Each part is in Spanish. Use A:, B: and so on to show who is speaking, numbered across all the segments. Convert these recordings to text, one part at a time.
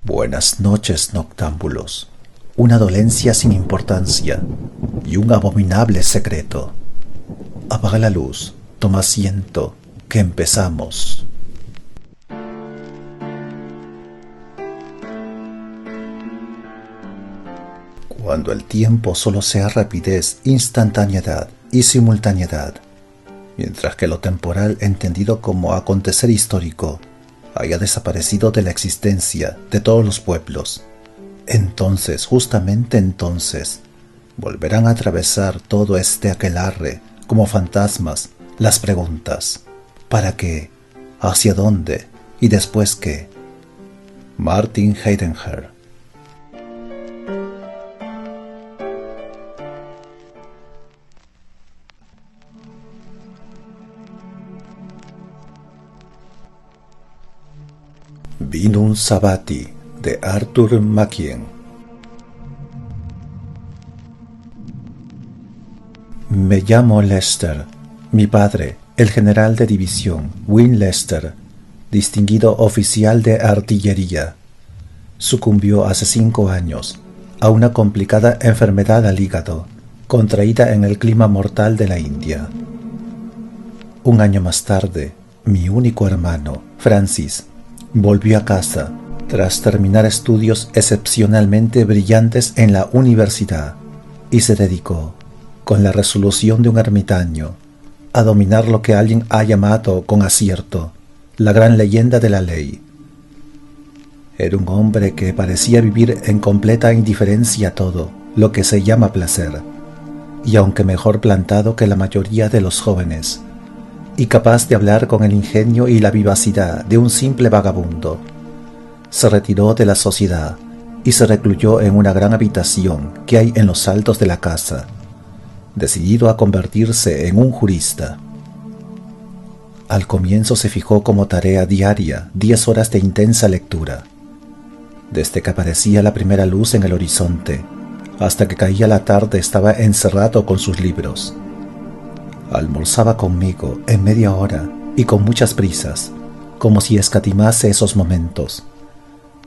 A: Buenas noches, noctámbulos. Una dolencia sin importancia y un abominable secreto. Apaga la luz, toma asiento, que empezamos. Cuando el tiempo solo sea rapidez, instantaneidad y simultaneidad, mientras que lo temporal entendido como acontecer histórico haya desaparecido de la existencia de todos los pueblos, entonces, justamente entonces, volverán a atravesar todo este aquelarre como fantasmas las preguntas: ¿para qué? ¿Hacia dónde? ¿Y después qué? Martin Heidegger. Vinum Sabbati, de Arthur Machen. Me llamo Lester. Mi padre, el general de división Win Lester, distinguido oficial de artillería, sucumbió hace 5 años a una complicada enfermedad al hígado, contraída en el clima mortal de la India. Un año más tarde, mi único hermano, Francis, volvió a casa tras terminar estudios excepcionalmente brillantes en la universidad y se dedicó, con la resolución de un ermitaño, a dominar lo que alguien ha llamado con acierto la gran leyenda de la ley. Era un hombre que parecía vivir en completa indiferencia a todo lo que se llama placer, y aunque mejor plantado que la mayoría de los jóvenes, y capaz de hablar con el ingenio y la vivacidad de un simple vagabundo, se retiró de la sociedad y se recluyó en una gran habitación que hay en los altos de la casa, decidido a convertirse en un jurista. Al comienzo se fijó como tarea diaria 10 horas de intensa lectura. Desde que aparecía la primera luz en el horizonte hasta que caía la tarde estaba encerrado con sus libros. Almorzaba conmigo en media hora y con muchas prisas, como si escatimase esos momentos,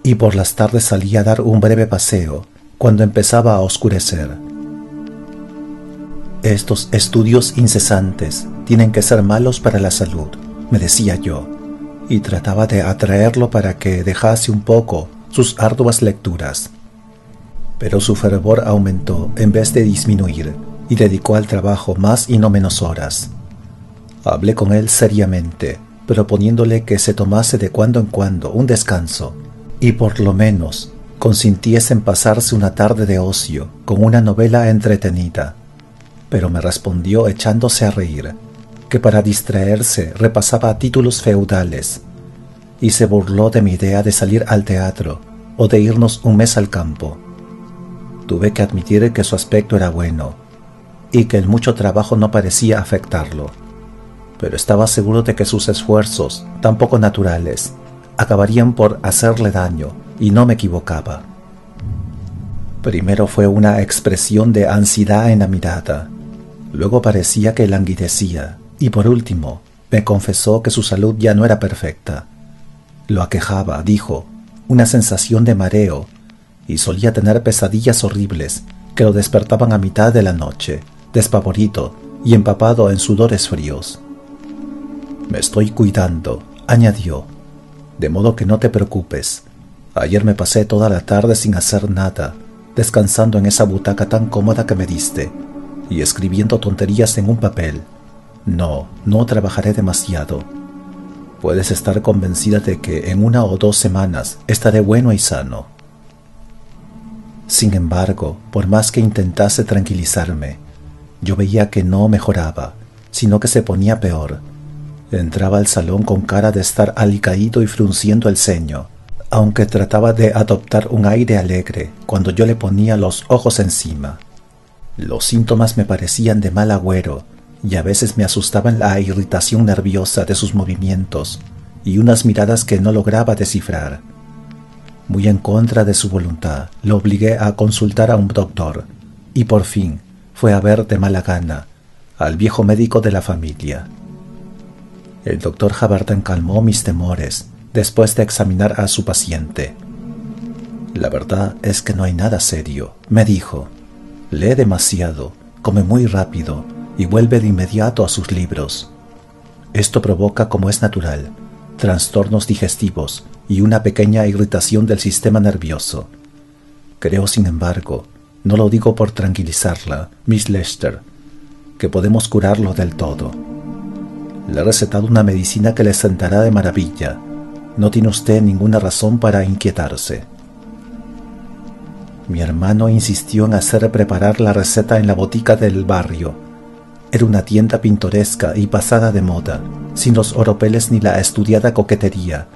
A: y por las tardes salía a dar un breve paseo cuando empezaba a oscurecer. Estos estudios incesantes tienen que ser malos para la salud, me decía yo, y trataba de atraerlo para que dejase un poco sus arduas lecturas. Pero su fervor aumentó en vez de disminuir, y dedicó al trabajo más y no menos horas. Hablé con él seriamente, proponiéndole que se tomase de cuando en cuando un descanso, y por lo menos consintiese en pasarse una tarde de ocio con una novela entretenida. Pero me respondió echándose a reír, que para distraerse repasaba títulos feudales, y se burló de mi idea de salir al teatro o de irnos un mes al campo. Tuve que admitir que su aspecto era bueno, y que el mucho trabajo no parecía afectarlo, pero estaba seguro de que sus esfuerzos, tan poco naturales, acabarían por hacerle daño, y no me equivocaba. Primero fue una expresión de ansiedad en la mirada, luego parecía que languidecía, y por último me confesó que su salud ya no era perfecta. Lo aquejaba, dijo, una sensación de mareo, y solía tener pesadillas horribles que lo despertaban a mitad de la noche, despavorido y empapado en sudores fríos. Me estoy cuidando, añadió, de modo que no te preocupes. Ayer me pasé toda la tarde sin hacer nada, descansando en esa butaca tan cómoda que me diste, y escribiendo tonterías en un papel. No trabajaré demasiado. Puedes estar convencida de que en 1 o 2 semanas estaré bueno y sano. Sin embargo, por más que intentase tranquilizarme, yo veía que no mejoraba, sino que se ponía peor. Entraba al salón con cara de estar alicaído y frunciendo el ceño, aunque trataba de adoptar un aire alegre cuando yo le ponía los ojos encima. Los síntomas me parecían de mal agüero, y a veces me asustaban la irritación nerviosa de sus movimientos y unas miradas que no lograba descifrar. Muy en contra de su voluntad, lo obligué a consultar a un doctor, y por fin fue a ver de mala gana al viejo médico de la familia. El doctor Haberton calmó mis temores después de examinar a su paciente. La verdad es que no hay nada serio, me dijo. Lee demasiado, come muy rápido y vuelve de inmediato a sus libros. Esto provoca, como es natural, trastornos digestivos y una pequeña irritación del sistema nervioso. Creo, sin embargo, no lo digo por tranquilizarla, Miss Lester, que podemos curarlo del todo. Le he recetado una medicina que le sentará de maravilla. No tiene usted ninguna razón para inquietarse. Mi hermano insistió en hacer preparar la receta en la botica del barrio. Era una tienda pintoresca y pasada de moda, sin los oropeles ni la estudiada coquetería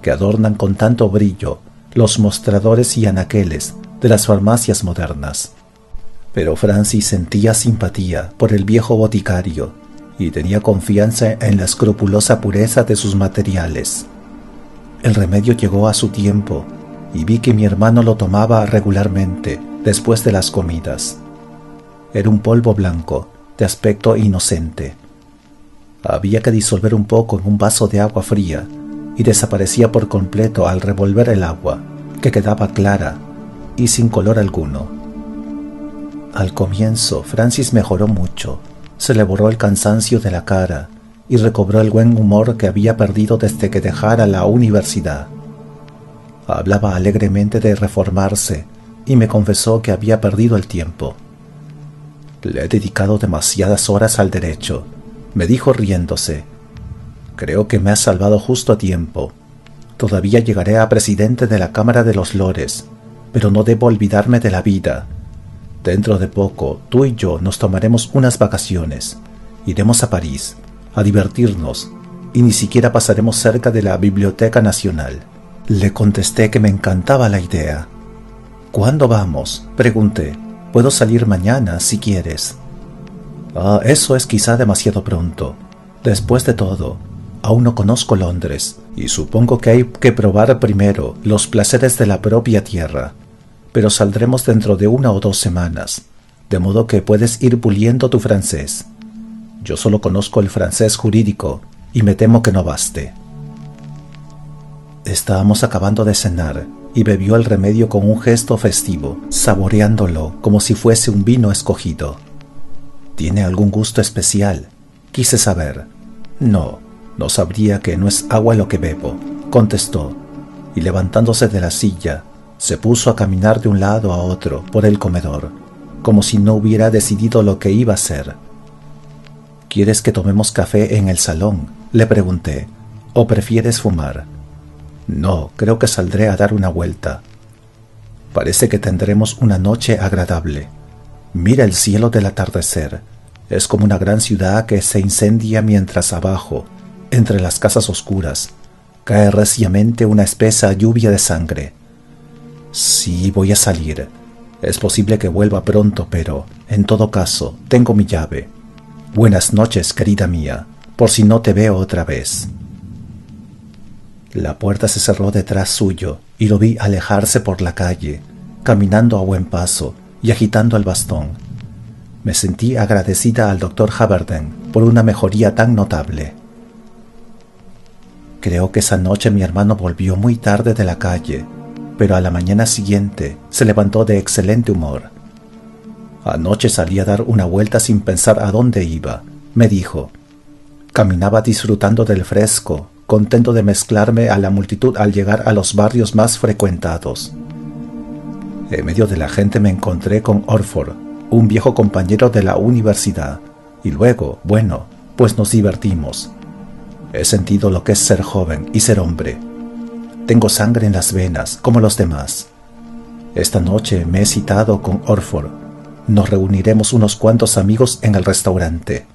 A: que adornan con tanto brillo los mostradores y anaqueles de las farmacias modernas. Pero Francis sentía simpatía por el viejo boticario y tenía confianza en la escrupulosa pureza de sus materiales. El remedio llegó a su tiempo y vi que mi hermano lo tomaba regularmente después de las comidas. Era un polvo blanco, de aspecto inocente. Había que disolver un poco en un vaso de agua fría y desaparecía por completo al revolver el agua, que quedaba clara y sin color alguno. Al comienzo, Francis mejoró mucho, se le borró el cansancio de la cara y recobró el buen humor que había perdido desde que dejara la universidad. Hablaba alegremente de reformarse y me confesó que había perdido el tiempo. Le he dedicado demasiadas horas al derecho, me dijo riéndose. Creo que me has salvado justo a tiempo. Todavía llegaré a presidente de la Cámara de los Lores, pero no debo olvidarme de la vida. Dentro de poco, tú y yo nos tomaremos unas vacaciones. Iremos a París, a divertirnos, y ni siquiera pasaremos cerca de la Biblioteca Nacional. Le contesté que me encantaba la idea. ¿Cuándo vamos?, pregunté. Puedo salir mañana, si quieres. Eso es quizá demasiado pronto. Después de todo, aún no conozco Londres, y supongo que hay que probar primero los placeres de la propia tierra. Pero saldremos dentro de 1 o 2 semanas, de modo que puedes ir puliendo tu francés. Yo solo conozco el francés jurídico, y me temo que no baste. Estábamos acabando de cenar, y bebió el remedio con un gesto festivo, saboreándolo como si fuese un vino escogido. ¿Tiene algún gusto especial?, quise saber. No sabría que no es agua lo que bebo, contestó, y levantándose de la silla, se puso a caminar de un lado a otro por el comedor, como si no hubiera decidido lo que iba a hacer. ¿Quieres que tomemos café en el salón?, le pregunté, ¿o prefieres fumar? No, creo que saldré a dar una vuelta. Parece que tendremos una noche agradable. Mira el cielo del atardecer. Es como una gran ciudad que se incendia mientras abajo, entre las casas oscuras, cae reciamente una espesa lluvia de sangre. Sí, voy a salir. Es posible que vuelva pronto, pero, en todo caso, tengo mi llave. Buenas noches, querida mía, por si no te veo otra vez. La puerta se cerró detrás suyo y lo vi alejarse por la calle, caminando a buen paso y agitando el bastón. Me sentí agradecida al doctor Haberden por una mejoría tan notable. Creo que esa noche mi hermano volvió muy tarde de la calle, pero a la mañana siguiente se levantó de excelente humor. Anoche salí a dar una vuelta sin pensar a dónde iba, me dijo. Caminaba disfrutando del fresco, contento de mezclarme a la multitud al llegar a los barrios más frecuentados. En medio de la gente me encontré con Orford, un viejo compañero de la universidad, y luego, bueno, pues nos divertimos. He sentido lo que es ser joven y ser hombre. Tengo sangre en las venas, como los demás. Esta noche me he citado con Orford. Nos reuniremos unos cuantos amigos en el restaurante.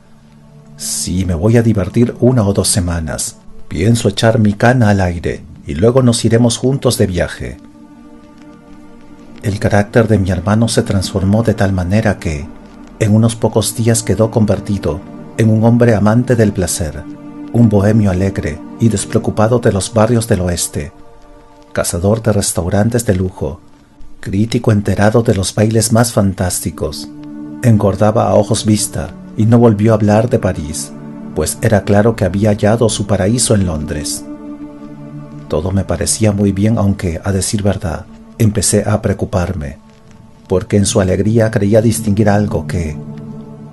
A: Sí, me voy a divertir 1 o 2 semanas. Pienso echar mi cana al aire y luego nos iremos juntos de viaje. El carácter de mi hermano se transformó de tal manera que, en unos pocos días quedó convertido en un hombre amante del placer, un bohemio alegre y despreocupado de los barrios del oeste, cazador de restaurantes de lujo, crítico enterado de los bailes más fantásticos. Engordaba a ojos vista y no volvió a hablar de París, pues era claro que había hallado su paraíso en Londres. Todo me parecía muy bien, aunque, a decir verdad, empecé a preocuparme, porque en su alegría creía distinguir algo que,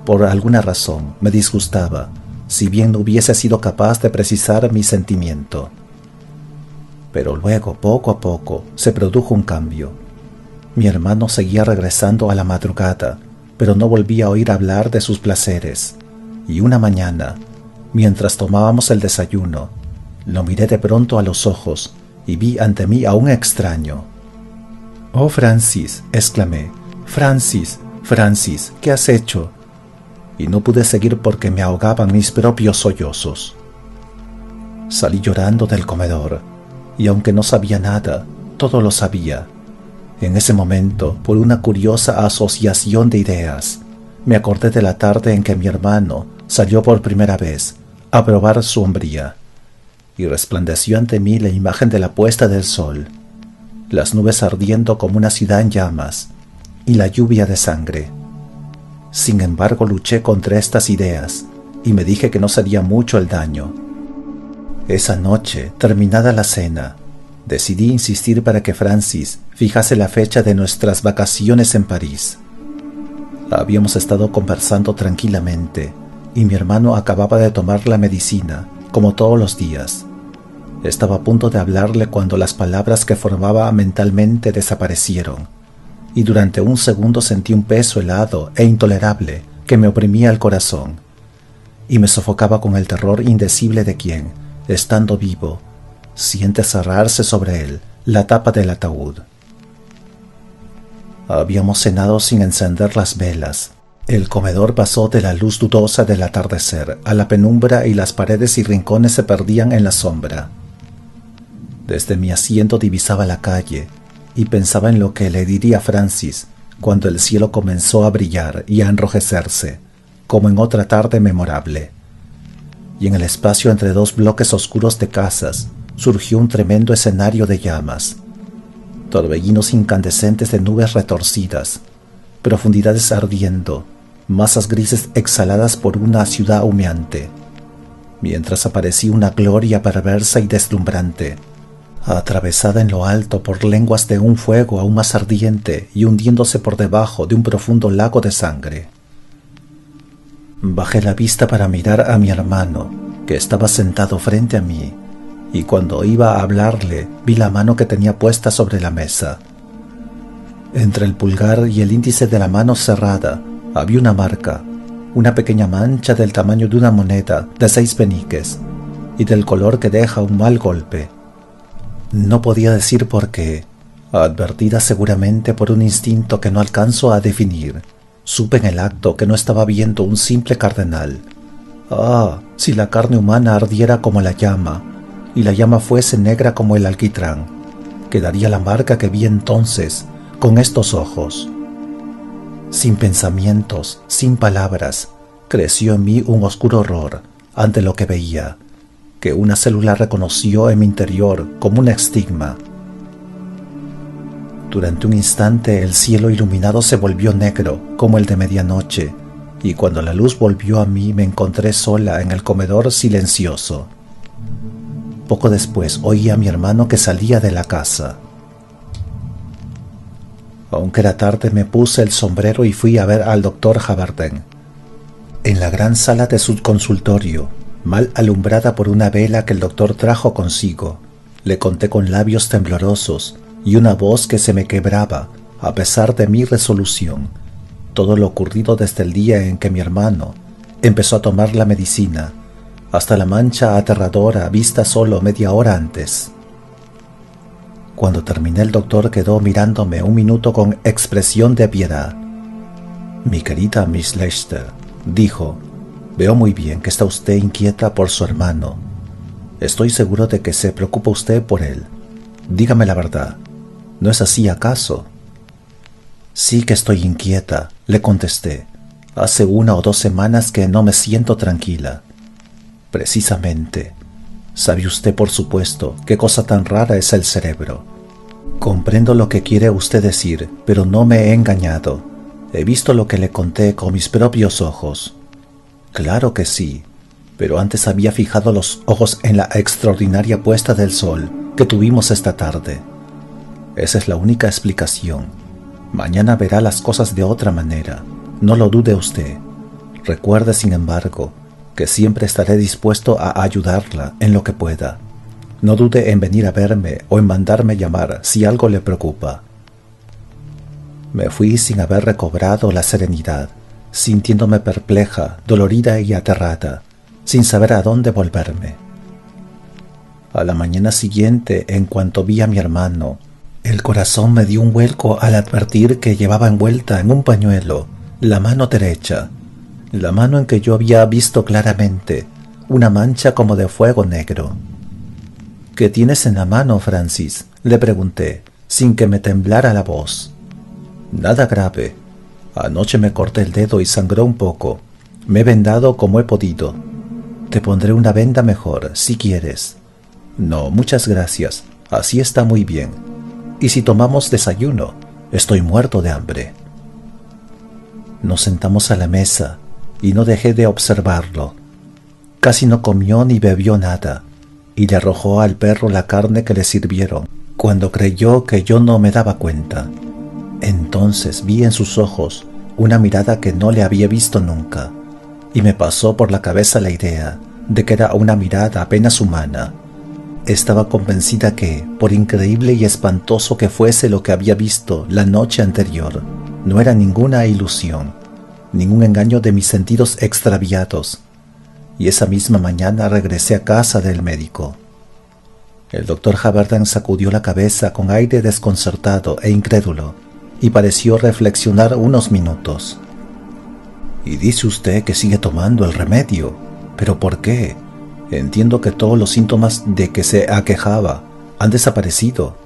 A: por alguna razón, me disgustaba, si bien no hubiese sido capaz de precisar mi sentimiento. Pero luego, poco a poco, se produjo un cambio. Mi hermano seguía regresando a la madrugada, pero no volvía a oír hablar de sus placeres. Y una mañana, mientras tomábamos el desayuno, lo miré de pronto a los ojos y vi ante mí a un extraño. «Oh, Francis», exclamé, «Francis, Francis, ¿qué has hecho?». Y no pude seguir porque me ahogaban mis propios sollozos. Salí llorando del comedor, y aunque no sabía nada, todo lo sabía. En ese momento, por una curiosa asociación de ideas, me acordé de la tarde en que mi hermano salió por primera vez a probar su hombría, y resplandeció ante mí la imagen de la puesta del sol, las nubes ardiendo como una ciudad en llamas, y la lluvia de sangre. Sin embargo, luché contra estas ideas, y me dije que no sería mucho el daño. Esa noche, terminada la cena, decidí insistir para que Francis fijase la fecha de nuestras vacaciones en París. Habíamos estado conversando tranquilamente, y mi hermano acababa de tomar la medicina, como todos los días. Estaba a punto de hablarle cuando las palabras que formaba mentalmente desaparecieron, y durante un segundo sentí un peso helado e intolerable que me oprimía el corazón, y me sofocaba con el terror indecible de quien, estando vivo, siente cerrarse sobre él la tapa del ataúd. Habíamos cenado sin encender las velas. El comedor pasó de la luz dudosa del atardecer a la penumbra y las paredes y rincones se perdían en la sombra. Desde mi asiento divisaba la calle y pensaba en lo que le diría a Francis cuando el cielo comenzó a brillar y a enrojecerse, como en otra tarde memorable. Y en el espacio entre dos bloques oscuros de casas surgió un tremendo escenario de llamas, torbellinos incandescentes de nubes retorcidas, profundidades ardiendo, masas grises exhaladas por una ciudad humeante, mientras aparecía una gloria perversa y deslumbrante, atravesada en lo alto por lenguas de un fuego aún más ardiente y hundiéndose por debajo de un profundo lago de sangre. Bajé la vista para mirar a mi hermano, que estaba sentado frente a mí, y cuando iba a hablarle vi la mano que tenía puesta sobre la mesa. Entre el pulgar y el índice de la mano cerrada había una marca, una pequeña mancha del tamaño de una moneda de 6 peniques y del color que deja un mal golpe. No podía decir por qué, advertida seguramente por un instinto que no alcanzo a definir, supe en el acto que no estaba viendo un simple cardenal. Ah, si la carne humana ardiera como la llama, y la llama fuese negra como el alquitrán, quedaría la marca que vi entonces con estos ojos. Sin pensamientos, sin palabras, creció en mí un oscuro horror ante lo que veía, que una célula reconoció en mi interior como un estigma. Durante un instante el cielo iluminado se volvió negro como el de medianoche, y cuando la luz volvió a mí me encontré sola en el comedor silencioso. Poco después oí a mi hermano que salía de la casa. Aunque era tarde me puse el sombrero y fui a ver al doctor Haberden. En la gran sala de su consultorio, mal alumbrada por una vela que el doctor trajo consigo, le conté con labios temblorosos y una voz que se me quebraba, a pesar de mi resolución, todo lo ocurrido desde el día en que mi hermano empezó a tomar la medicina, hasta la mancha aterradora vista solo media hora antes. Cuando terminé, el doctor quedó mirándome un minuto con expresión de piedad. «Mi querida Miss Lester», dijo, «veo muy bien que está usted inquieta por su hermano. Estoy seguro de que se preocupa usted por él. Dígame la verdad, ¿no es así acaso?» «Sí que estoy inquieta», le contesté. «Hace 1 o 2 semanas que no me siento tranquila». «Precisamente. Sabe usted, por supuesto, qué cosa tan rara es el cerebro. Comprendo lo que quiere usted decir, pero no me he engañado. He visto lo que le conté con mis propios ojos». «Claro que sí, pero antes había fijado los ojos en la extraordinaria puesta del sol que tuvimos esta tarde». Esa es la única explicación. Mañana verá las cosas de otra manera. No lo dude usted. Recuerde, sin embargo, que siempre estaré dispuesto a ayudarla en lo que pueda. No dude en venir a verme o en mandarme llamar si algo le preocupa. Me fui sin haber recobrado la serenidad, sintiéndome perpleja, dolorida y aterrada, sin saber a dónde volverme. A la mañana siguiente, en cuanto vi a mi hermano, el corazón me dio un vuelco al advertir que llevaba envuelta en un pañuelo la mano derecha, la mano en que yo había visto claramente una mancha como de fuego negro. «¿Qué tienes en la mano, Francis?», le pregunté, sin que me temblara la voz. «Nada grave. Anoche me corté el dedo y sangró un poco. Me he vendado como he podido. Te pondré una venda mejor, si quieres». «No, muchas gracias. Así está muy bien. ¿Y si tomamos desayuno? Estoy muerto de hambre». Nos sentamos a la mesa y no dejé de observarlo. Casi no comió ni bebió nada, y le arrojó al perro la carne que le sirvieron, cuando creyó que yo no me daba cuenta. Entonces vi en sus ojos una mirada que no le había visto nunca, y me pasó por la cabeza la idea de que era una mirada apenas humana. Estaba convencida que, por increíble y espantoso que fuese lo que había visto la noche anterior, no era ninguna ilusión, ningún engaño de mis sentidos extraviados, y esa misma mañana regresé a casa del médico. El doctor Haberden sacudió la cabeza con aire desconcertado e incrédulo, y pareció reflexionar unos minutos. «Y dice usted que sigue tomando el remedio. ¿Pero por qué? Entiendo que todos los síntomas de que se aquejaba han desaparecido.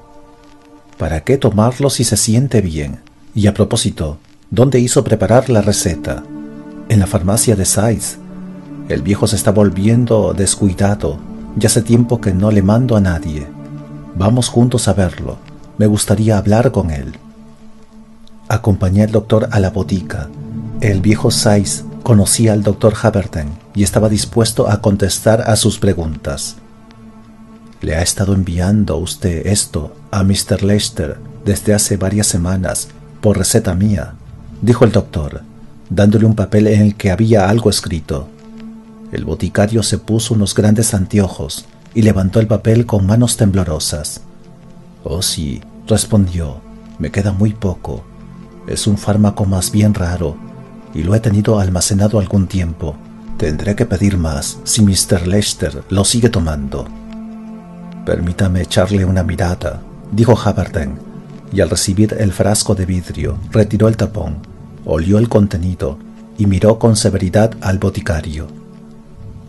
A: ¿Para qué tomarlo si se siente bien? Y a propósito, ¿dónde hizo preparar la receta?» «En la farmacia de Sais. El viejo se está volviendo descuidado. Ya hace tiempo que no le mando a nadie. Vamos juntos a verlo. Me gustaría hablar con él». Acompañé al doctor a la botica. El viejo Sais conocía al doctor Haberden y estaba dispuesto a contestar a sus preguntas. «Le ha estado enviando usted esto a Mr. Lester desde hace varias semanas por receta mía», dijo el doctor, dándole un papel en el que había algo escrito. El boticario se puso unos grandes anteojos y levantó el papel con manos temblorosas. «Oh sí», respondió, «me queda muy poco. Es un fármaco más bien raro y lo he tenido almacenado algún tiempo. Tendré que pedir más si Mr. Lester lo sigue tomando». «Permítame echarle una mirada», dijo Haberden, y al recibir el frasco de vidrio retiró el tapón, olió el contenido y miró con severidad al boticario.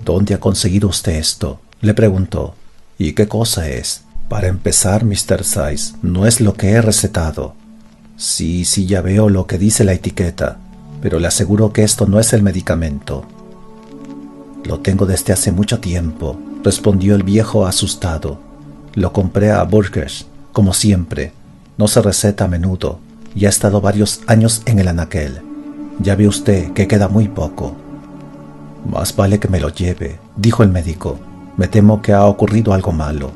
A: «¿Dónde ha conseguido usted esto?», le preguntó. «¿Y qué cosa es?» «Para empezar, Mr. Sais, no es lo que he recetado». Sí, ya veo lo que dice la etiqueta, pero le aseguro que esto no es el medicamento». «Lo tengo desde hace mucho tiempo», respondió el viejo asustado. «Lo compré a Burgers, como siempre. No se receta a menudo y ha estado varios años en el anaquel. Ya ve usted que queda muy poco». «Más vale que me lo lleve», dijo el médico. «Me temo que ha ocurrido algo malo».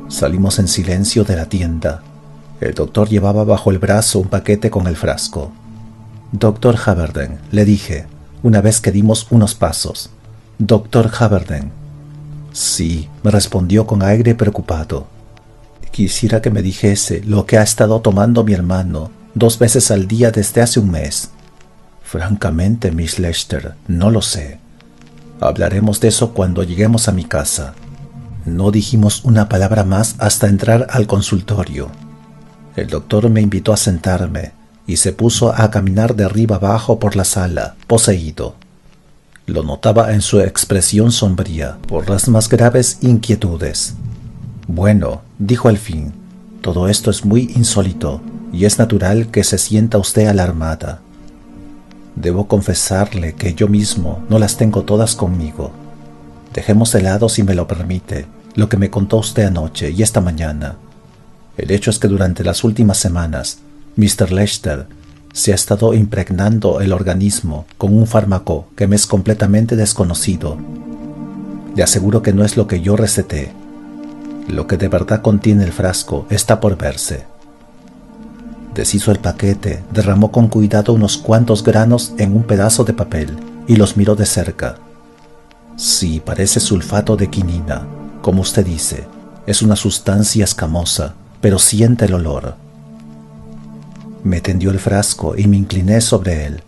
A: Salimos en silencio de la tienda. El doctor llevaba bajo el brazo un paquete con el frasco. «Doctor Haberden», le dije, una vez que dimos unos pasos. «Doctor Haberden». «Sí», me respondió con aire preocupado. «Quisiera que me dijese lo que ha estado tomando mi hermano 2 veces al día desde hace un mes». «Francamente, Miss Lester, no lo sé. Hablaremos de eso cuando lleguemos a mi casa». No dijimos una palabra más hasta entrar al consultorio. El doctor me invitó a sentarme y se puso a caminar de arriba abajo por la sala, poseído. Lo notaba en su expresión sombría por las más graves inquietudes. «Bueno», dijo al fin, «todo esto es muy insólito y es natural que se sienta usted alarmada. Debo confesarle que yo mismo no las tengo todas conmigo. Dejemos de lado, si me lo permite, lo que me contó usted anoche y esta mañana. El hecho es que durante las últimas semanas, Mr. Lester se ha estado impregnando el organismo con un fármaco que me es completamente desconocido. Le aseguro que no es lo que yo receté. Lo que de verdad contiene el frasco está por verse. Deshizo el paquete, derramó con cuidado unos cuantos granos en un pedazo de papel y los miró de cerca. Sí, parece sulfato de quinina, como usted dice. Es una sustancia escamosa, pero siente el olor. Me tendió el frasco y me incliné sobre él.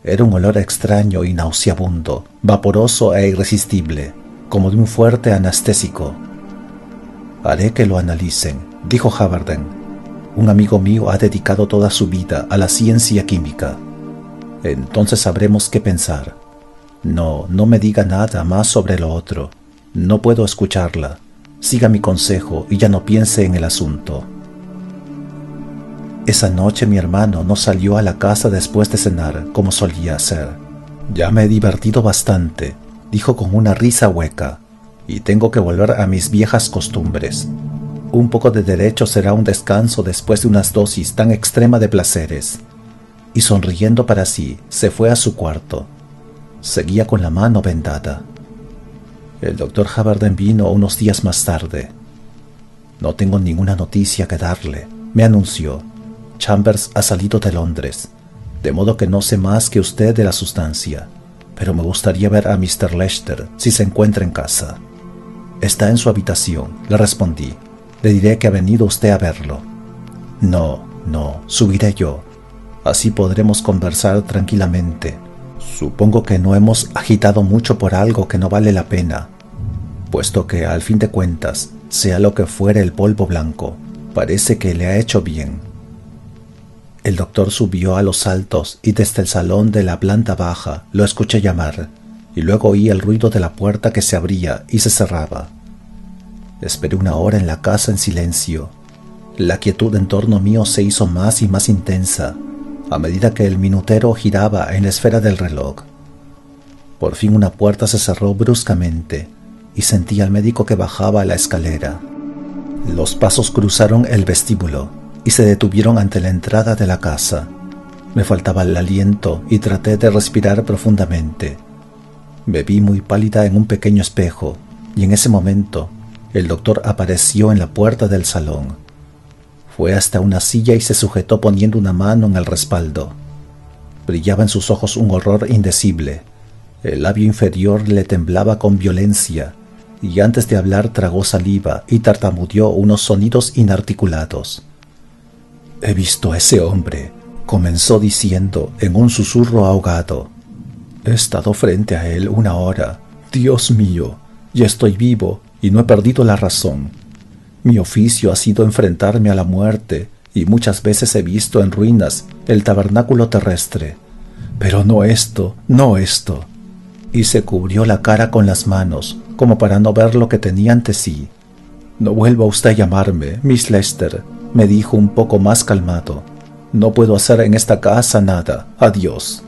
A: Era un olor extraño y nauseabundo, vaporoso e irresistible, como de un fuerte anestésico. Haré que lo analicen, dijo Haverden. Un amigo mío ha dedicado toda su vida a la ciencia química. Entonces sabremos qué pensar. No me diga nada más sobre lo otro. No puedo escucharla. Siga mi consejo y ya no piense en el asunto. Esa noche mi hermano no salió a la casa después de cenar, como solía hacer. Ya me he divertido bastante, dijo con una risa hueca, y tengo que volver a mis viejas costumbres. Un poco de derecho será un descanso después de unas dosis tan extrema de placeres. Y sonriendo para sí, se fue a su cuarto. Seguía con la mano vendada. El doctor Haverden vino unos días más tarde. No tengo ninguna noticia que darle, me anunció. Chambers ha salido de Londres, de modo que no sé más que usted de la sustancia, pero me gustaría ver a Mr. Lester si se encuentra en casa. Está en su habitación, le respondí. Le diré que ha venido usted a verlo. No, subiré yo. Así podremos conversar tranquilamente. Supongo que no hemos agitado mucho por algo que no vale la pena, puesto que, al fin de cuentas, sea lo que fuere el polvo blanco, parece que le ha hecho bien. El doctor subió a los altos y desde el salón de la planta baja lo escuché llamar, y luego oí el ruido de la puerta que se abría y se cerraba. Esperé una hora en la casa en silencio. La quietud en torno mío se hizo más y más intensa a medida que el minutero giraba en la esfera del reloj. Por fin una puerta se cerró bruscamente y sentí al médico que bajaba la escalera. Los pasos cruzaron el vestíbulo y se detuvieron ante la entrada de la casa. Me faltaba el aliento y traté de respirar profundamente. Me vi muy pálida en un pequeño espejo y en ese momento el doctor apareció en la puerta del salón. Fue hasta una silla y se sujetó poniendo una mano en el respaldo. Brillaba en sus ojos un horror indecible. El labio inferior le temblaba con violencia y antes de hablar tragó saliva y tartamudeó unos sonidos inarticulados. «He visto a ese hombre», comenzó diciendo en un susurro ahogado. «He estado frente a él una hora. Dios mío, y estoy vivo y no he perdido la razón. Mi oficio ha sido enfrentarme a la muerte y muchas veces he visto en ruinas el tabernáculo terrestre. Pero no esto. Y se cubrió la cara con las manos, como para no ver lo que tenía ante sí. «No vuelva usted a llamarme, Miss Lester», me dijo un poco más calmado. «No puedo hacer en esta casa nada. Adiós».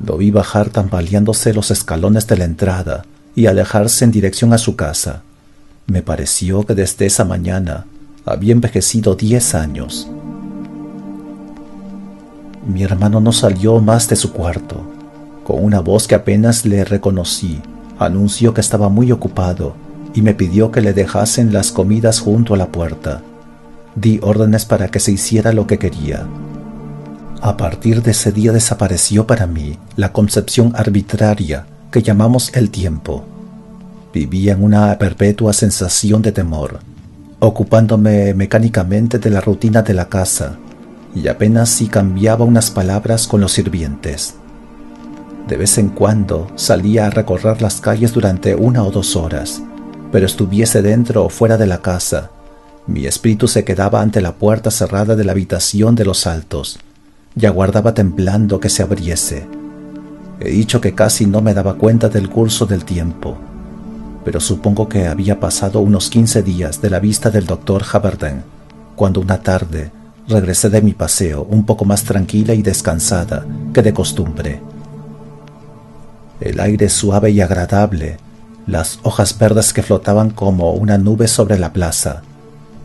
A: Lo vi bajar tambaleándose los escalones de la entrada y alejarse en dirección a su casa. Me pareció que desde esa mañana había envejecido 10 años. Mi hermano no salió más de su cuarto. Con una voz que apenas le reconocí, anunció que estaba muy ocupado y me pidió que le dejasen las comidas junto a la puerta. Di órdenes para que se hiciera lo que quería. A partir de ese día desapareció para mí la concepción arbitraria que llamamos el tiempo. Vivía en una perpetua sensación de temor, ocupándome mecánicamente de la rutina de la casa y apenas si cambiaba unas palabras con los sirvientes. De vez en cuando salía a recorrer las calles durante 1 o 2 horas, pero estuviese dentro o fuera de la casa, mi espíritu se quedaba ante la puerta cerrada de la habitación de los altos y aguardaba temblando que se abriese. He dicho que casi no me daba cuenta del curso del tiempo, pero supongo que había pasado unos 15 días de la vista del doctor Haverden, cuando una tarde regresé de mi paseo un poco más tranquila y descansada que de costumbre. El aire suave y agradable, las hojas verdes que flotaban como una nube sobre la plaza,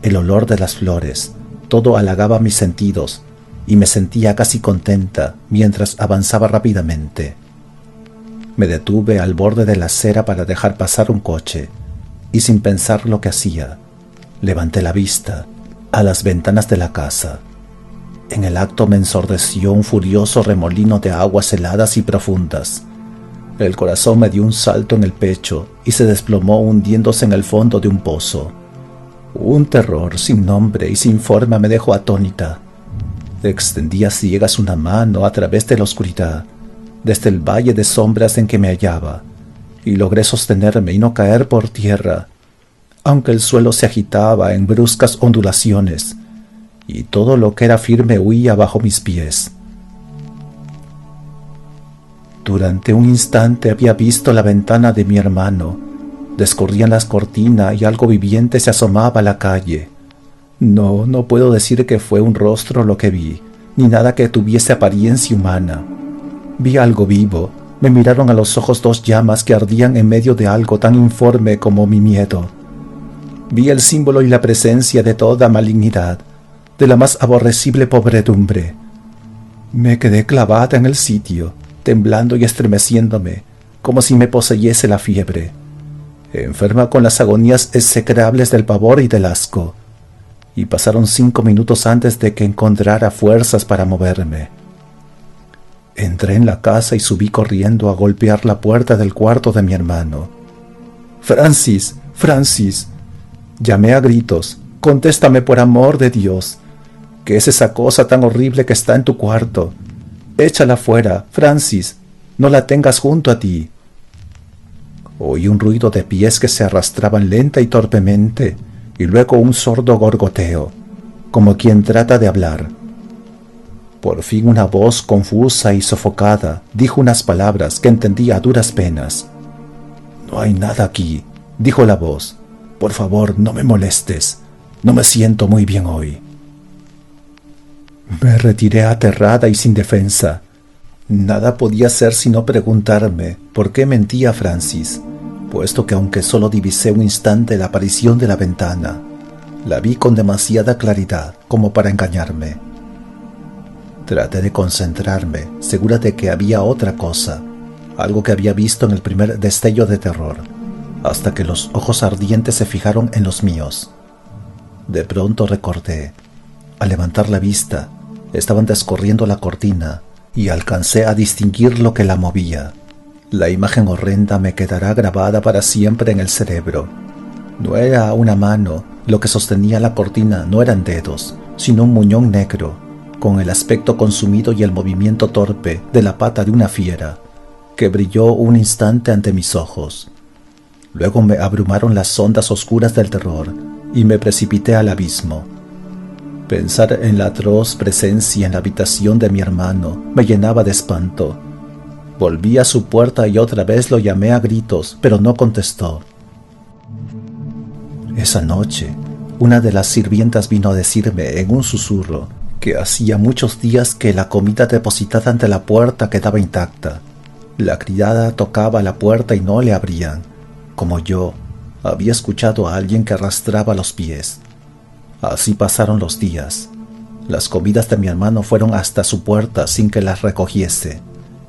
A: el olor de las flores, todo halagaba mis sentidos y me sentía casi contenta mientras avanzaba rápidamente. Me detuve al borde de la acera para dejar pasar un coche y sin pensar lo que hacía, levanté la vista a las ventanas de la casa. En el acto me ensordeció un furioso remolino de aguas heladas y profundas. El corazón me dio un salto en el pecho y se desplomó hundiéndose en el fondo de un pozo. Un terror sin nombre y sin forma me dejó atónita. Extendí a ciegas una mano a través de la oscuridad, desde el valle de sombras en que me hallaba, y logré sostenerme y no caer por tierra, aunque el suelo se agitaba en bruscas ondulaciones, y todo lo que era firme huía bajo mis pies. Durante un instante había visto la ventana de mi hermano. Descorrían las cortinas y algo viviente se asomaba a la calle. No puedo decir que fue un rostro lo que vi, ni nada que tuviese apariencia humana. Vi algo vivo. Me miraron a los ojos dos llamas que ardían en medio de algo tan informe como mi miedo. Vi el símbolo y la presencia de toda malignidad, de la más aborrecible pobredumbre. Me quedé clavada en el sitio, temblando y estremeciéndome, como si me poseyese la fiebre, enferma con las agonías execrables del pavor y del asco, y pasaron 5 minutos antes de que encontrara fuerzas para moverme. Entré en la casa y subí corriendo a golpear la puerta del cuarto de mi hermano. «Francis, Francis», llamé a gritos, «contéstame por amor de Dios. ¿Qué es esa cosa tan horrible que está en tu cuarto? Échala fuera, Francis, no la tengas junto a ti». Oí un ruido de pies que se arrastraban lenta y torpemente, y luego un sordo gorgoteo, como quien trata de hablar. Por fin una voz confusa y sofocada dijo unas palabras que entendí a duras penas. «No hay nada aquí», dijo la voz. «Por favor, no me molestes. No me siento muy bien hoy». Me retiré aterrada y sin defensa. Nada podía hacer sino preguntarme por qué mentía Francis, puesto que aunque solo divisé un instante la aparición de la ventana, la vi con demasiada claridad como para engañarme. Traté de concentrarme, segura de que había otra cosa, algo que había visto en el primer destello de terror, hasta que los ojos ardientes se fijaron en los míos. De pronto recordé. Al levantar la vista, estaban descorriendo la cortina y alcancé a distinguir lo que la movía. La imagen horrenda me quedará grabada para siempre en el cerebro. No era una mano, lo que sostenía la cortina no eran dedos, sino un muñón negro, con el aspecto consumido y el movimiento torpe de la pata de una fiera, que brilló un instante ante mis ojos. Luego me abrumaron las ondas oscuras del terror y me precipité al abismo. Pensar en la atroz presencia en la habitación de mi hermano me llenaba de espanto. Volví a su puerta y otra vez lo llamé a gritos, pero no contestó. Esa noche, una de las sirvientas vino a decirme en un susurro que hacía muchos días que la comida depositada ante la puerta quedaba intacta. La criada tocaba la puerta y no le abrían. Como yo, había escuchado a alguien que arrastraba los pies. Así pasaron los días. Las comidas de mi hermano fueron hasta su puerta sin que las recogiese,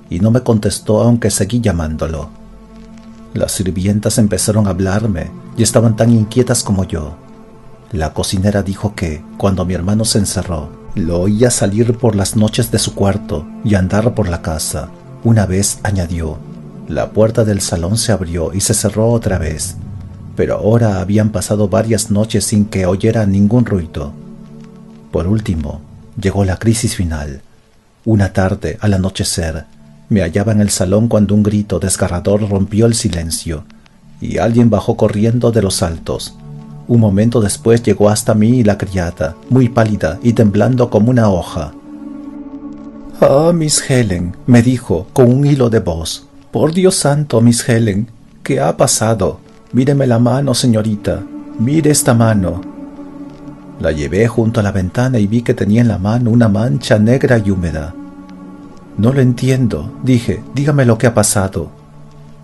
A: y no me contestó aunque seguí llamándolo. Las sirvientas empezaron a hablarme y estaban tan inquietas como yo. La cocinera dijo que, cuando mi hermano se encerró, lo oía salir por las noches de su cuarto y andar por la casa. Una vez añadió, la puerta del salón se abrió y se cerró otra vez, pero ahora habían pasado varias noches sin que oyera ningún ruido. Por último, llegó la crisis final. Una tarde, al anochecer, me hallaba en el salón cuando un grito desgarrador rompió el silencio, y alguien bajó corriendo de los altos. Un momento después llegó hasta mí la criada, muy pálida y temblando como una hoja. «Ah, Miss Helen», me dijo con un hilo de voz. «Por Dios santo, Miss Helen, ¿qué ha pasado? Míreme la mano, señorita. Mire esta mano». La llevé junto a la ventana y vi que tenía en la mano una mancha negra y húmeda. «No lo entiendo», dije. «Dígame lo que ha pasado».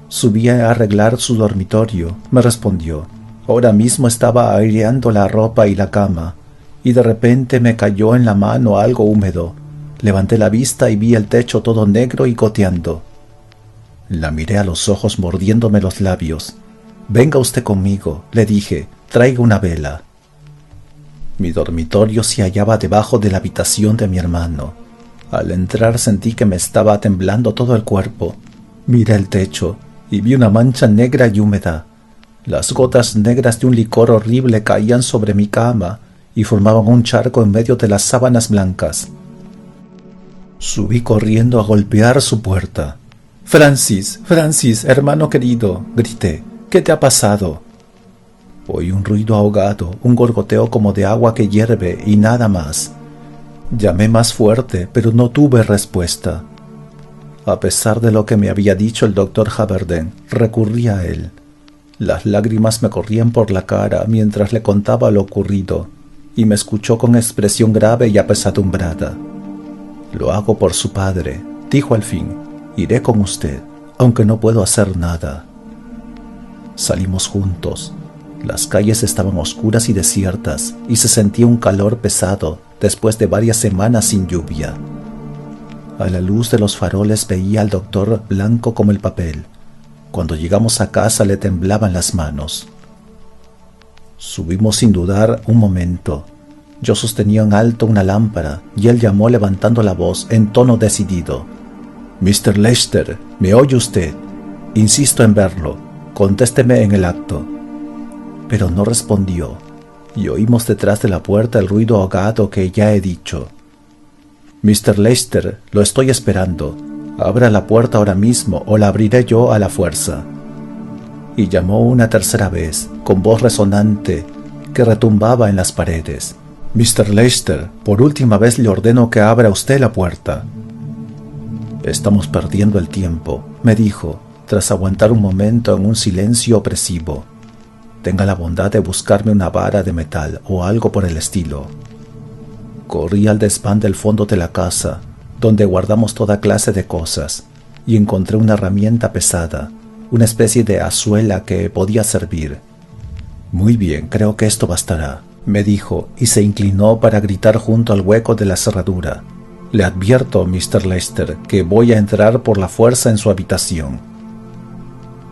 A: «Subí a arreglar su dormitorio», me respondió. «Ahora mismo estaba aireando la ropa y la cama, y de repente me cayó en la mano algo húmedo. Levanté la vista y vi el techo todo negro y goteando». La miré a los ojos mordiéndome los labios. «Venga usted conmigo», le dije, «traiga una vela». Mi dormitorio se hallaba debajo de la habitación de mi hermano. Al entrar sentí que me estaba temblando todo el cuerpo. Miré el techo y vi una mancha negra y húmeda. Las gotas negras de un licor horrible caían sobre mi cama y formaban un charco en medio de las sábanas blancas. Subí corriendo a golpear su puerta. «Francis, Francis, hermano querido», grité, «¿qué te ha pasado?» Oí un ruido ahogado, un gorgoteo como de agua que hierve y nada más. Llamé más fuerte, pero no tuve respuesta. A pesar de lo que me había dicho el doctor Haberden, recurrí a él. Las lágrimas me corrían por la cara mientras le contaba lo ocurrido, y me escuchó con expresión grave y apesadumbrada. «Lo hago por su padre», dijo al fin. «Iré con usted, aunque no puedo hacer nada». Salimos juntos. Las calles estaban oscuras y desiertas, y se sentía un calor pesado después de varias semanas sin lluvia. A la luz de los faroles veía al doctor blanco como el papel. Cuando llegamos a casa le temblaban las manos. Subimos sin dudar un momento. Yo sostenía en alto una lámpara y él llamó levantando la voz en tono decidido. «Mr. Lester, ¿me oye usted? Insisto en verlo. Contésteme en el acto». Pero no respondió, y oímos detrás de la puerta el ruido ahogado que ya he dicho. «Mr. Lester, lo estoy esperando. Abra la puerta ahora mismo o la abriré yo a la fuerza». Y llamó una tercera vez, con voz resonante que retumbaba en las paredes. «Mr. Lester, por última vez le ordeno que abra usted la puerta». «Estamos perdiendo el tiempo», me dijo, tras aguantar un momento en un silencio opresivo. «Tenga la bondad de buscarme una vara de metal o algo por el estilo». Corrí al desván del fondo de la casa, donde guardamos toda clase de cosas, y encontré una herramienta pesada, una especie de azuela que podía servir. «Muy bien, creo que esto bastará», me dijo, y se inclinó para gritar junto al hueco de la cerradura. «Le advierto, Mr. Lester, que voy a entrar por la fuerza en su habitación».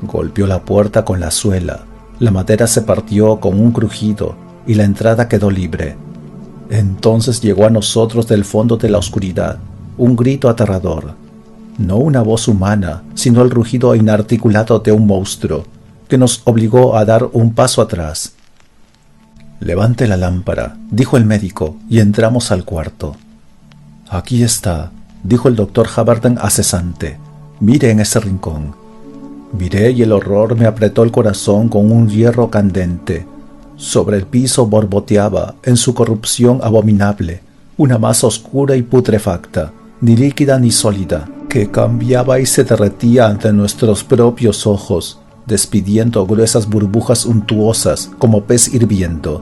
A: Golpeó la puerta con la azuela. La madera se partió con un crujido y la entrada quedó libre. Entonces llegó a nosotros del fondo de la oscuridad un grito aterrador. No una voz humana, sino el rugido inarticulado de un monstruo, que nos obligó a dar un paso atrás. «Levante la lámpara», dijo el médico, y entramos al cuarto. «Aquí está», dijo el doctor Haberden cesante. «Mire en ese rincón». Miré y el horror me apretó el corazón con un hierro candente. Sobre el piso borboteaba, en su corrupción abominable, una masa oscura y putrefacta, ni líquida ni sólida, que cambiaba y se derretía ante nuestros propios ojos, despidiendo gruesas burbujas untuosas como pez hirviendo.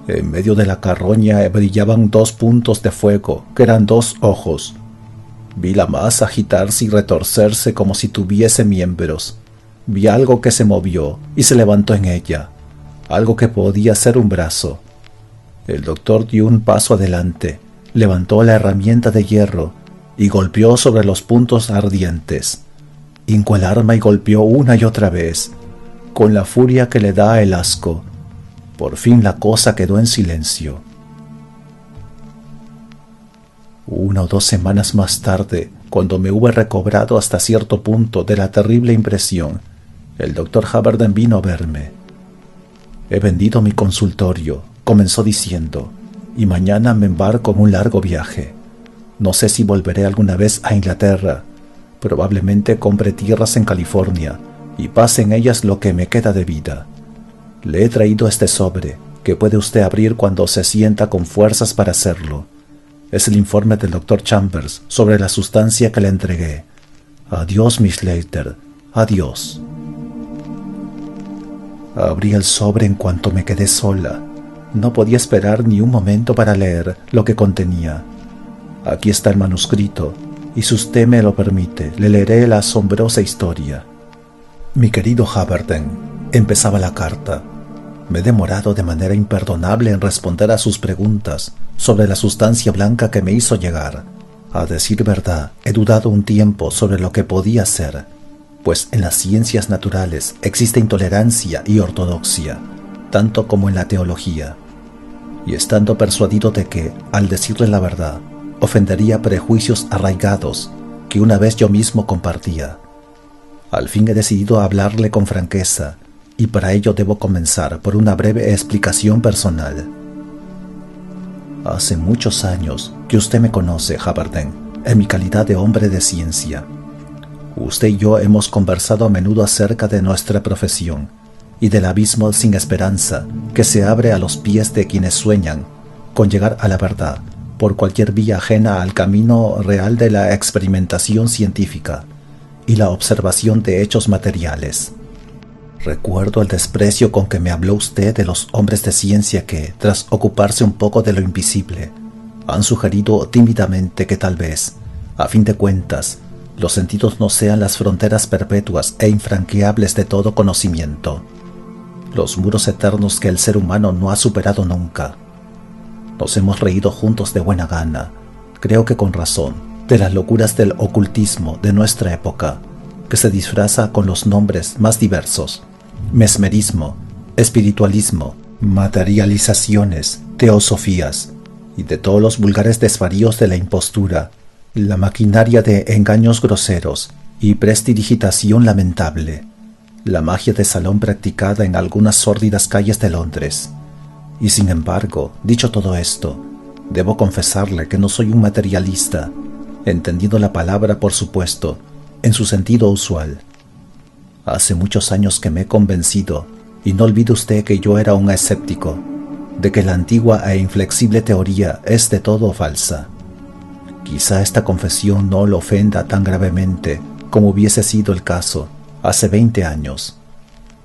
A: En medio de la carroña brillaban 2 puntos de fuego, que eran 2 ojos. Vi la masa agitarse y retorcerse como si tuviese miembros. Vi algo que se movió y se levantó en ella, algo que podía ser un brazo. El doctor dio un paso adelante, levantó la herramienta de hierro y golpeó sobre los puntos ardientes. Hincó el arma y golpeó una y otra vez, con la furia que le da el asco. Por fin la cosa quedó en silencio. 1 o 2 semanas más tarde, cuando me hube recobrado hasta cierto punto de la terrible impresión, el doctor Haberden vino a verme. «He vendido mi consultorio», comenzó diciendo, «y mañana me embarco en un largo viaje. No sé si volveré alguna vez a Inglaterra. Probablemente compre tierras en California y pase en ellas lo que me queda de vida. Le he traído este sobre, que puede usted abrir cuando se sienta con fuerzas para hacerlo. Es el informe del doctor Chambers sobre la sustancia que le entregué. Adiós, Miss Leiter. Adiós». Abrí el sobre en cuanto me quedé sola. No podía esperar ni un momento para leer lo que contenía. Aquí está el manuscrito, y si usted me lo permite, le leeré la asombrosa historia. «Mi querido Haberden», empezaba la carta, «me he demorado de manera imperdonable en responder a sus preguntas sobre la sustancia blanca que me hizo llegar. A decir verdad, he dudado un tiempo sobre lo que podía ser. pues en las ciencias naturales existe intolerancia y ortodoxia, tanto como en la teología, y estando persuadido de que, al decirle la verdad, ofendería prejuicios arraigados que una vez yo mismo compartía, al fin he decidido hablarle con franqueza, y para ello debo comenzar por una breve explicación personal. Hace muchos años que usted me conoce, Haberden, en mi calidad de hombre de ciencia. Usted y yo hemos conversado a menudo acerca de nuestra profesión y del abismo sin esperanza que se abre a los pies de quienes sueñan con llegar a la verdad por cualquier vía ajena al camino real de la experimentación científica y la observación de hechos materiales. Recuerdo el desprecio con que me habló usted de los hombres de ciencia que, tras ocuparse un poco de lo invisible, han sugerido tímidamente que tal vez, a fin de cuentas, los sentidos no sean las fronteras perpetuas e infranqueables de todo conocimiento, los muros eternos que el ser humano no ha superado nunca. Nos hemos reído juntos de buena gana, creo que con razón, de las locuras del ocultismo de nuestra época, que se disfraza con los nombres más diversos: mesmerismo, espiritualismo, materializaciones, teosofías, y de todos los vulgares desvaríos de la impostura, la maquinaria de engaños groseros y prestidigitación lamentable, la magia de salón practicada en algunas sórdidas calles de Londres. Y sin embargo, dicho todo esto, debo confesarle que no soy un materialista, entendiendo la palabra, por supuesto, en su sentido usual. Hace muchos años que me he convencido, y no olvide usted que yo era un escéptico, de que la antigua e inflexible teoría es de todo falsa. Quizá esta confesión no lo ofenda tan gravemente como hubiese sido el caso hace 20 años,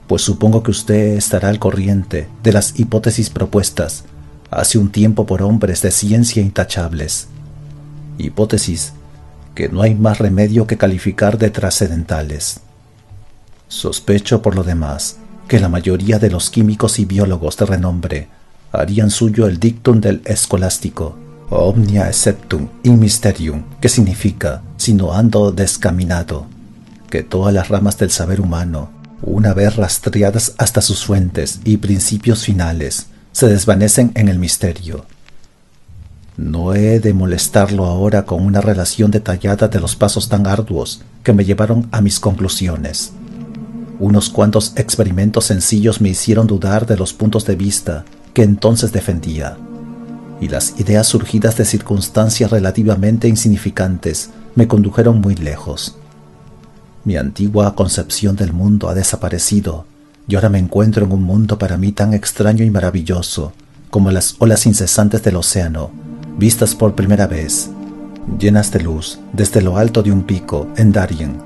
A: pues supongo que usted estará al corriente de las hipótesis propuestas hace un tiempo por hombres de ciencia intachables, hipótesis que no hay más remedio que calificar de trascendentales. Sospecho, por lo demás, que la mayoría de los químicos y biólogos de renombre harían suyo el dictum del escolástico, omnia exceptum in mysterium, que significa, si no ando descaminado, que todas las ramas del saber humano, una vez rastreadas hasta sus fuentes y principios finales, se desvanecen en el misterio. No he de molestarlo ahora con una relación detallada de los pasos tan arduos que me llevaron a mis conclusiones. Unos cuantos experimentos sencillos me hicieron dudar de los puntos de vista que entonces defendía, y las ideas surgidas de circunstancias relativamente insignificantes me condujeron muy lejos. Mi antigua concepción del mundo ha desaparecido, y ahora me encuentro en un mundo para mí tan extraño y maravilloso como las olas incesantes del océano, vistas por primera vez, llenas de luz, desde lo alto de un pico en Darien.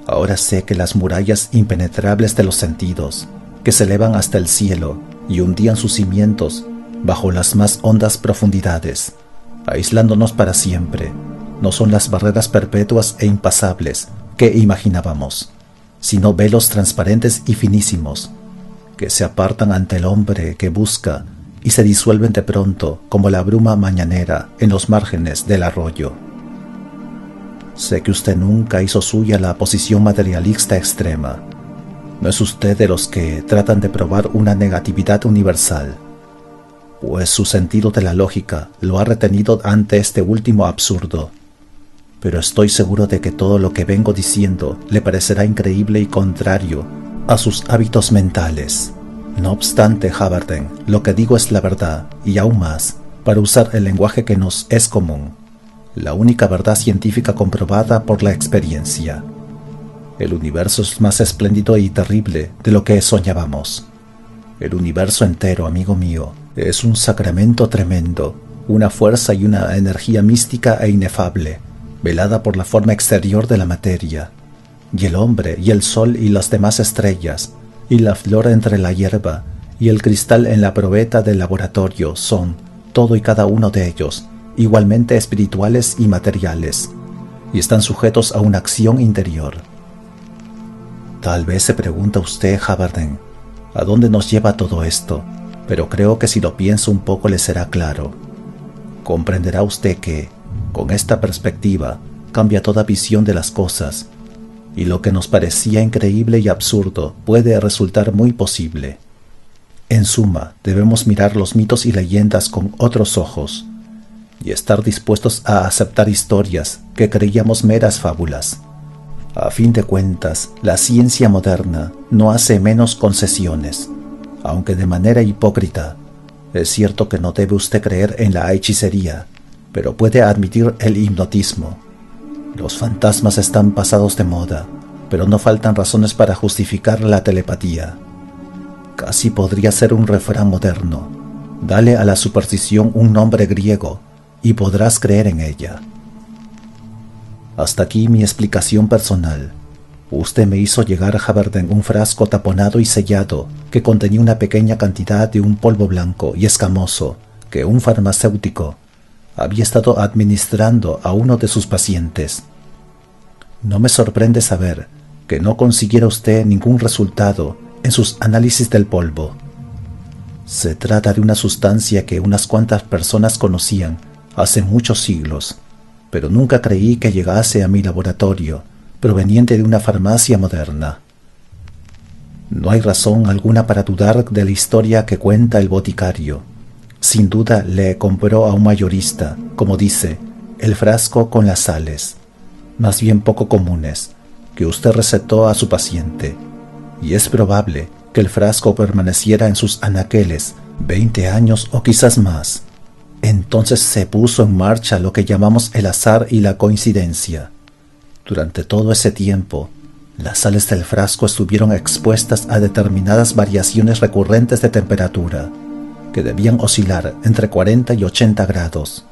A: Ahora sé que las murallas impenetrables de los sentidos, que se elevan hasta el cielo y hundían sus cimientos bajo las más hondas profundidades, aislándonos para siempre, no son las barreras perpetuas e impasables que imaginábamos, sino velos transparentes y finísimos, que se apartan ante el hombre que busca y se disuelven de pronto como la bruma mañanera en los márgenes del arroyo. Sé que usted nunca hizo suya la posición materialista extrema. No es usted de los que tratan de probar una negatividad universal, pues su sentido de la lógica lo ha retenido ante este último absurdo. Pero estoy seguro de que todo lo que vengo diciendo le parecerá increíble y contrario a sus hábitos mentales. No obstante, Haberden, lo que digo es la verdad, y aún más, para usar el lenguaje que nos es común, la única verdad científica comprobada por la experiencia. El universo es más espléndido y terrible de lo que soñábamos. El universo entero, amigo mío, es un sacramento tremendo, una fuerza y una energía mística e inefable, velada por la forma exterior de la materia. Y el hombre, y el sol, y las demás estrellas, y la flor entre la hierba, y el cristal en la probeta del laboratorio son, todo y cada uno de ellos, igualmente espirituales y materiales, y están sujetos a una acción interior. Tal vez se pregunta usted, Haberden, ¿a dónde nos lleva todo esto? Pero creo que si lo pienso un poco le será claro. Comprenderá usted que, con esta perspectiva, cambia toda visión de las cosas, y lo que nos parecía increíble y absurdo puede resultar muy posible. En suma, debemos mirar los mitos y leyendas con otros ojos y estar dispuestos a aceptar historias que creíamos meras fábulas. A fin de cuentas, la ciencia moderna no hace menos concesiones, aunque de manera hipócrita. Es cierto que no debe usted creer en la hechicería, pero puede admitir el hipnotismo. Los fantasmas están pasados de moda, pero no faltan razones para justificar la telepatía. Casi podría ser un refrán moderno. Dale a la superstición un nombre griego y podrás creer en ella. Hasta aquí mi explicación personal. Usted me hizo llegar a Haverdén un frasco taponado y sellado que contenía una pequeña cantidad de un polvo blanco y escamoso que un farmacéutico había estado administrando a uno de sus pacientes. No me sorprende saber que no consiguiera usted ningún resultado en sus análisis del polvo. Se trata de una sustancia que unas cuantas personas conocían hace muchos siglos, pero nunca creí que llegase a mi laboratorio, proveniente de una farmacia moderna. No hay razón alguna para dudar de la historia que cuenta el boticario. Sin duda le compró a un mayorista, como dice, el frasco con las sales, más bien poco comunes, que usted recetó a su paciente, y es probable que el frasco permaneciera en sus anaqueles 20 años o quizás más. Entonces se puso en marcha lo que llamamos el azar y la coincidencia. Durante todo ese tiempo, las sales del frasco estuvieron expuestas a determinadas variaciones recurrentes de temperatura, que debían oscilar entre 40 y 80 grados.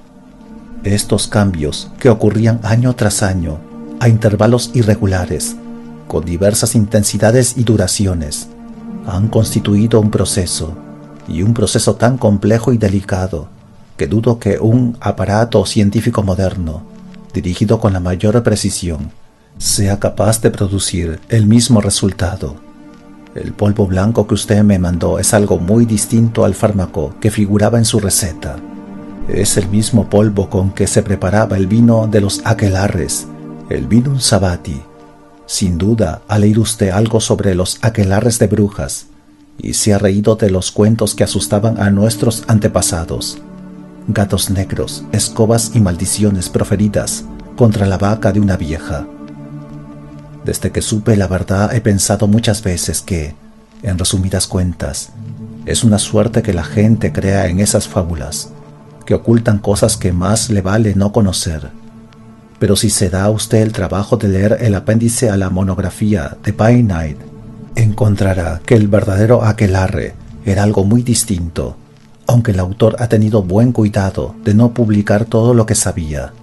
A: Estos cambios, que ocurrían año tras año, a intervalos irregulares, con diversas intensidades y duraciones, han constituido un proceso tan complejo y delicado, que dudo que un aparato científico moderno, dirigido con la mayor precisión, sea capaz de producir el mismo resultado. El polvo blanco que usted me mandó es algo muy distinto al fármaco que figuraba en su receta. Es el mismo polvo con que se preparaba el vino de los aquelarres, el vinum sabati. Sin duda ha leído usted algo sobre los aquelarres de brujas y se ha reído de los cuentos que asustaban a nuestros antepasados. Gatos negros, escobas y maldiciones proferidas contra la vaca de una vieja. Desde que supe la verdad he pensado muchas veces que, en resumidas cuentas, es una suerte que la gente crea en esas fábulas, que ocultan cosas que más le vale no conocer. Pero si se da a usted el trabajo de leer el apéndice a la monografía de By Night, encontrará que el verdadero aquelarre era algo muy distinto, aunque el autor ha tenido buen cuidado de no publicar todo lo que sabía.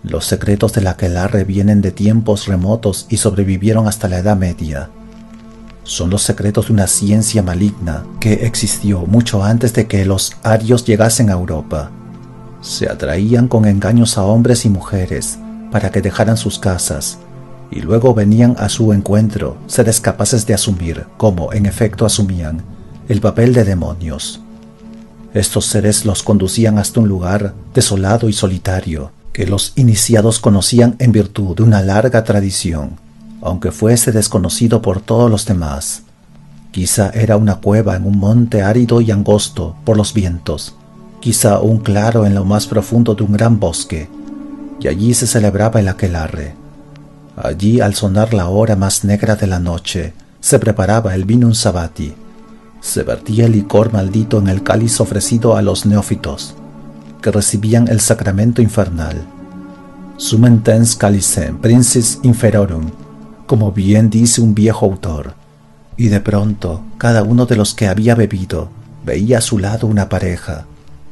A: Los secretos del aquelarre vienen de tiempos remotos y sobrevivieron hasta la Edad Media. Son los secretos de una ciencia maligna que existió mucho antes de que los arios llegasen a Europa. Se atraían con engaños a hombres y mujeres para que dejaran sus casas, y luego venían a su encuentro seres capaces de asumir, como en efecto asumían, el papel de demonios. Estos seres los conducían hasta un lugar desolado y solitario, que los iniciados conocían en virtud de una larga tradición, aunque fuese desconocido por todos los demás. Quizá era una cueva en un monte árido y angosto por los vientos, quizá un claro en lo más profundo de un gran bosque, y allí se celebraba el aquelarre. Allí, al sonar la hora más negra de la noche, se preparaba el vinum sabati. Se vertía el licor maldito en el cáliz ofrecido a los neófitos, que recibían el sacramento infernal. Sumen tens calicem princes inferorum, como bien dice un viejo autor. Y de pronto, cada uno de los que había bebido veía a su lado una pareja,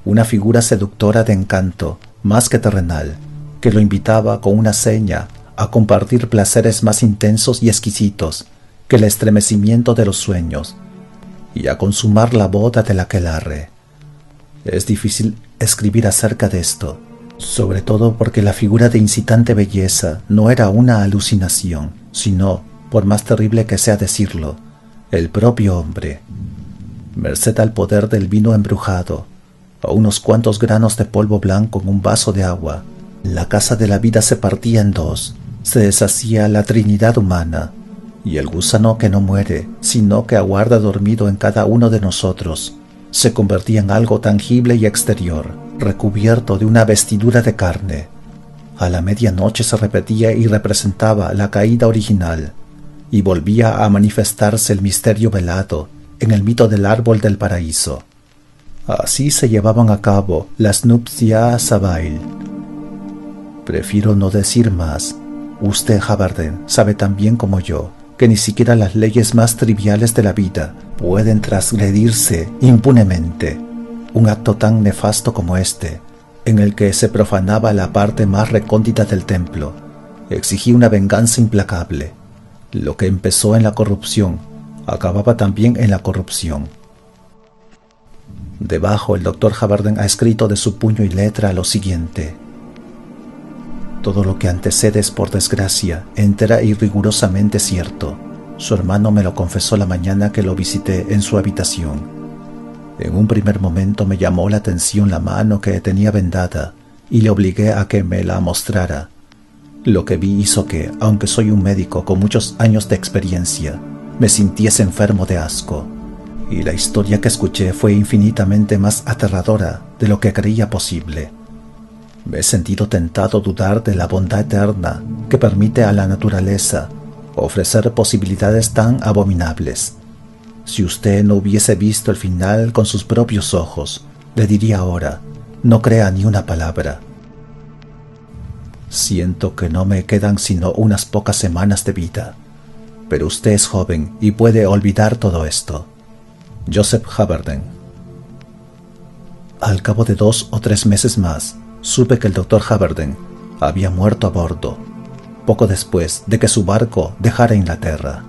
A: una figura seductora de encanto, más que terrenal, que lo invitaba con una seña a compartir placeres más intensos y exquisitos que el estremecimiento de los sueños, y a consumar la boda del aquelarre. Es difícil escribir acerca de esto, sobre todo porque la figura de incitante belleza no era una alucinación, sino, por más terrible que sea decirlo, el propio hombre. Merced al poder del vino embrujado, a unos cuantos granos de polvo blanco en un vaso de agua, la casa de la vida se partía en dos, se deshacía la trinidad humana, y el gusano que no muere, sino que aguarda dormido en cada uno de nosotros, se convertía en algo tangible y exterior, recubierto de una vestidura de carne. A la medianoche se repetía y representaba la caída original, y volvía a manifestarse el misterio velado en el mito del árbol del paraíso. Así se llevaban a cabo las nupcias Abail. Prefiero no decir más. Usted, Havarden, sabe tan bien como yo que ni siquiera las leyes más triviales de la vida pueden transgredirse impunemente. Un acto tan nefasto como este, en el que se profanaba la parte más recóndita del templo, exigía una venganza implacable. Lo que empezó en la corrupción, acababa también en la corrupción. Debajo el doctor Havarden ha escrito de su puño y letra lo siguiente: todo lo que antecede es, por desgracia, entera y rigurosamente cierto. Su hermano me lo confesó la mañana que lo visité en su habitación. En un primer momento me llamó la atención la mano que tenía vendada y le obligué a que me la mostrara. Lo que vi hizo que, aunque soy un médico con muchos años de experiencia, me sintiese enfermo de asco, y la historia que escuché fue infinitamente más aterradora de lo que creía posible. Me he sentido tentado a dudar de la bondad eterna que permite a la naturaleza ofrecer posibilidades tan abominables. Si usted no hubiese visto el final con sus propios ojos, le diría ahora, no crea ni una palabra. Siento que no me quedan sino unas pocas semanas de vida, pero usted es joven y puede olvidar todo esto. Joseph Havarden. Al cabo de 2 o 3 meses más, supe que el doctor Havarden había muerto a bordo, poco después de que su barco dejara Inglaterra.